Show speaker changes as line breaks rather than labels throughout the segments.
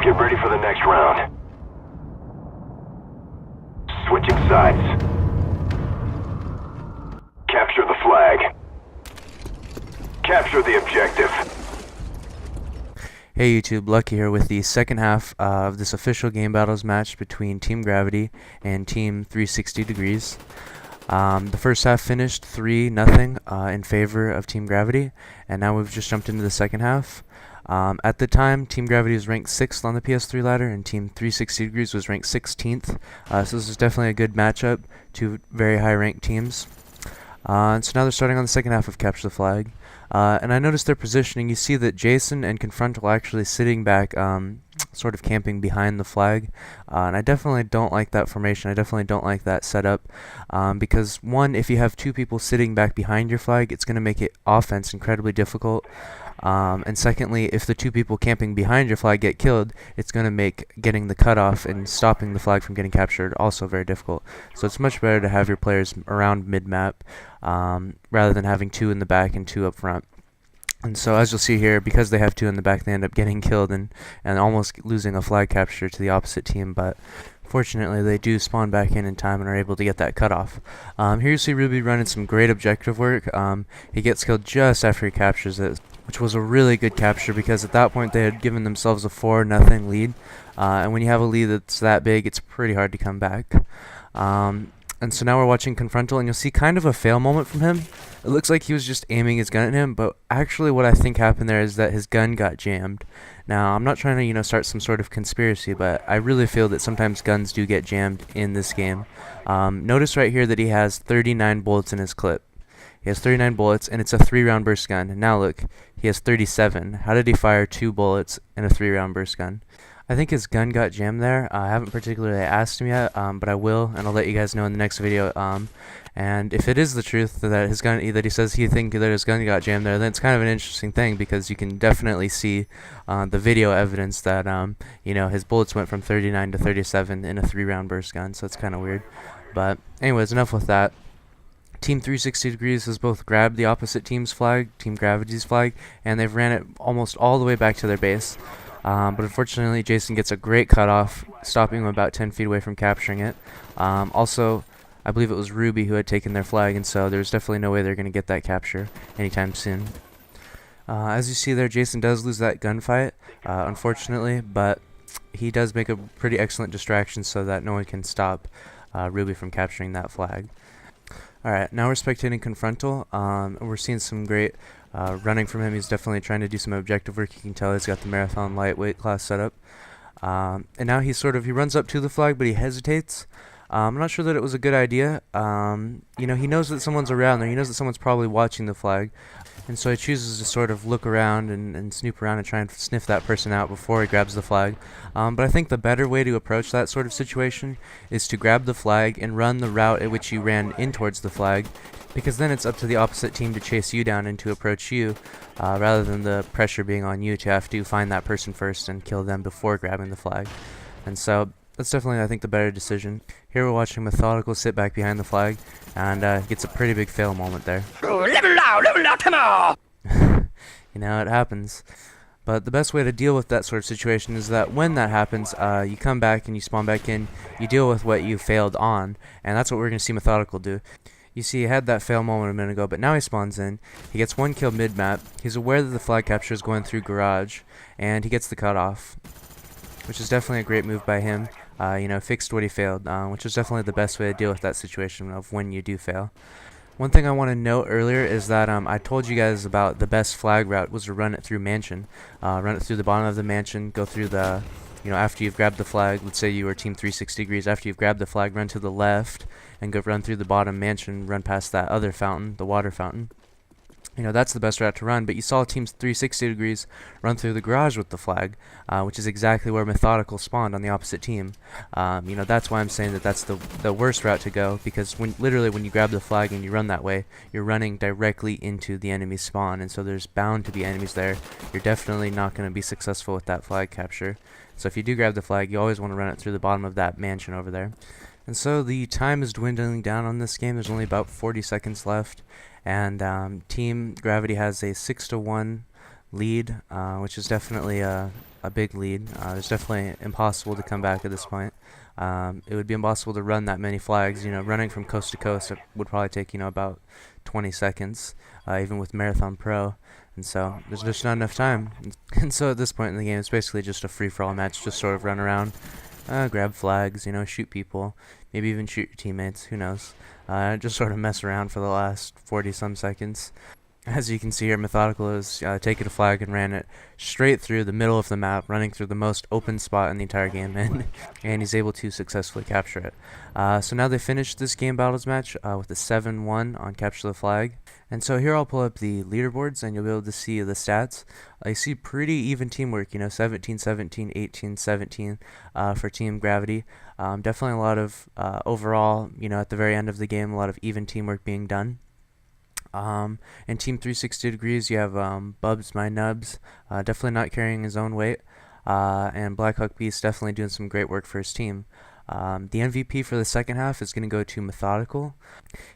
Get ready for the next round. Switching sides. Capture the flag. Capture the objective.
Hey YouTube, Lucky here with the second half of this official game battles match between Team Gravity and Team 360 Degrees. The first half finished 3-0 in favor of Team Gravity, and now we've just jumped into the second half. At the time, Team Gravity was ranked 6th on the PS3 ladder, and Team 360 Degrees was ranked 16th. So this is definitely a good matchup, two very high-ranked teams. And so now they're starting on the second half of Capture the Flag. And I noticed their positioning. You see that Jason and Confront are actually sitting back, sort of camping behind the flag. And I definitely don't like that formation. I definitely don't like that setup. Because one, if you have two people sitting back behind your flag, it's going to make it offense incredibly difficult. And secondly, if the two people camping behind your flag get killed, it's going to make getting the cutoff and stopping the flag from getting captured also very difficult. So it's much better to have your players around mid-map rather than having two in the back and two up front. And so as you'll see here, because they have two in the back, they end up getting killed and almost losing a flag capture to the opposite team. But fortunately, they do spawn back in time and are able to get that cutoff. Here you see Ruby running some great objective work. He gets killed just after he captures it, which was a really good capture because at that point they had given themselves a 4-0 lead. And when you have a lead that's that big, it's pretty hard to come back. And so now we're watching Confrontal, and you'll see kind of a fail moment from him. It looks like he was just aiming his gun at him, but actually what I think happened there is that his gun got jammed. Now, I'm not trying to, start some sort of conspiracy, but I really feel that sometimes guns do get jammed in this game. Notice right here that he has 39 bullets in his clip. He has 39 bullets, and it's a 3-round burst gun. Now look, he has 37. How did he fire 2 bullets in a 3-round burst gun? I think his gun got jammed there. I haven't particularly asked him yet, but I will, and I'll let you guys know in the next video. And if it is the truth that his gun, that he says he thinks that his gun got jammed there, then it's kind of an interesting thing because you can definitely see the video evidence that his bullets went from 39 to 37 in a 3-round burst gun. So it's kind of weird. But anyways, enough with that. Team 360 Degrees has both grabbed the opposite team's flag, Team Gravity's flag, and they've ran it almost all the way back to their base. But unfortunately, Jason gets a great cutoff, stopping him about 10 feet away from capturing it. Also, I believe it was Ruby who had taken their flag, and so there's definitely no way they're going to get that capture anytime soon. As you see there, Jason does lose that gunfight, unfortunately, but he does make a pretty excellent distraction so that no one can stop Ruby from capturing that flag. Alright, now we're spectating Confrontal. We're seeing some great running from him. He's definitely trying to do some objective work. You can tell he's got the marathon lightweight class set up. And now he runs up to the flag, but he hesitates. I'm not sure that it was a good idea. He knows that someone's around there. He knows that someone's probably watching the flag. And so he chooses to sort of look around and snoop around and try and sniff that person out before he grabs the flag. But I think the better way to approach that sort of situation is to grab the flag and run the route at which you ran in towards the flag, because then it's up to the opposite team to chase you down and to approach you, rather than the pressure being on you to have to find that person first and kill them before grabbing the flag. And so that's definitely, I think, the better decision. Here we're watching Methodical sit back behind the flag, and gets a pretty big fail moment there.
Level out, come on!
It happens. But the best way to deal with that sort of situation is that when that happens, you come back and you spawn back in, you deal with what you failed on, and that's what we're going to see Methodical do. You see, he had that fail moment a minute ago, but now he spawns in. He gets one kill mid-map. He's aware that the flag capture is going through garage, and he gets the cutoff, which is definitely a great move by him. Fixed what he failed, which is definitely the best way to deal with that situation of when you do fail. One thing I want to note earlier is that I told you guys about the best flag route was to run it through mansion. Run it through the bottom of the mansion, go through the, after you've grabbed the flag, let's say you were Team 360 Degrees, after you've grabbed the flag, run to the left and go run through the bottom mansion, run past that other fountain, the water fountain. That's the best route to run, but you saw Team 360 Degrees run through the garage with the flag, which is exactly where Methodical spawned on the opposite team. That's why I'm saying that that's the worst route to go, because literally when you grab the flag and you run that way, you're running directly into the enemy spawn, and so there's bound to be enemies there. You're definitely not going to be successful with that flag capture. So if you do grab the flag, you always want to run it through the bottom of that mansion over there. And so the time is dwindling down on this game. There's only about 40 seconds left. And Team Gravity has a 6-1 lead, which is definitely a a big lead. It's definitely impossible to come back at this point. It would be impossible to run that many flags. Running from coast to coast, it would probably take about 20 seconds, even with Marathon Pro. And so there's just not enough time. And so at this point in the game, it's basically just a free-for-all match. Just sort of run around, grab flags, shoot people, maybe even shoot your teammates. Who knows? Just sort of mess around for the last 40-some seconds. As you can see here, Methodical has taken a flag and ran it straight through the middle of the map, running through the most open spot in the entire game, and he's able to successfully capture it. So now they finished this game battles match with a 7-1 on Capture the Flag. And so here I'll pull up the leaderboards, and you'll be able to see the stats. I see pretty even teamwork, 17-17, 18-17 for Team Gravity. Definitely a lot of overall, at the very end of the game, a lot of even teamwork being done. In Team 360 Degrees, you have Bubs My Nubs, definitely not carrying his own weight, and Black Hawk Beast definitely doing some great work for his team. The MVP for the second half is going to go to Methodical.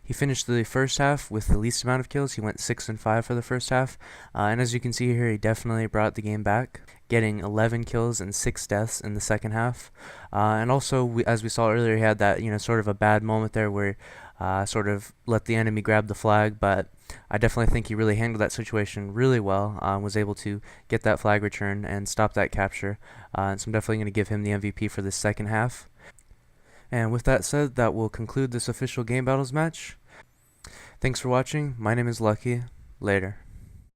He finished the first half with the least amount of kills. He went 6-5 for the first half, and as you can see here, he definitely brought the game back, getting 11 kills and 6 deaths in the second half. And also, as we saw earlier, he had that sort of a bad moment there where sort of let the enemy grab the flag, but I definitely think he really handled that situation really well, was able to get that flag return and stop that capture, and so I'm definitely going to give him the MVP for this second half. And with that said, that will conclude this official Game Battles match. Thanks for watching. My name is Lucky. Later.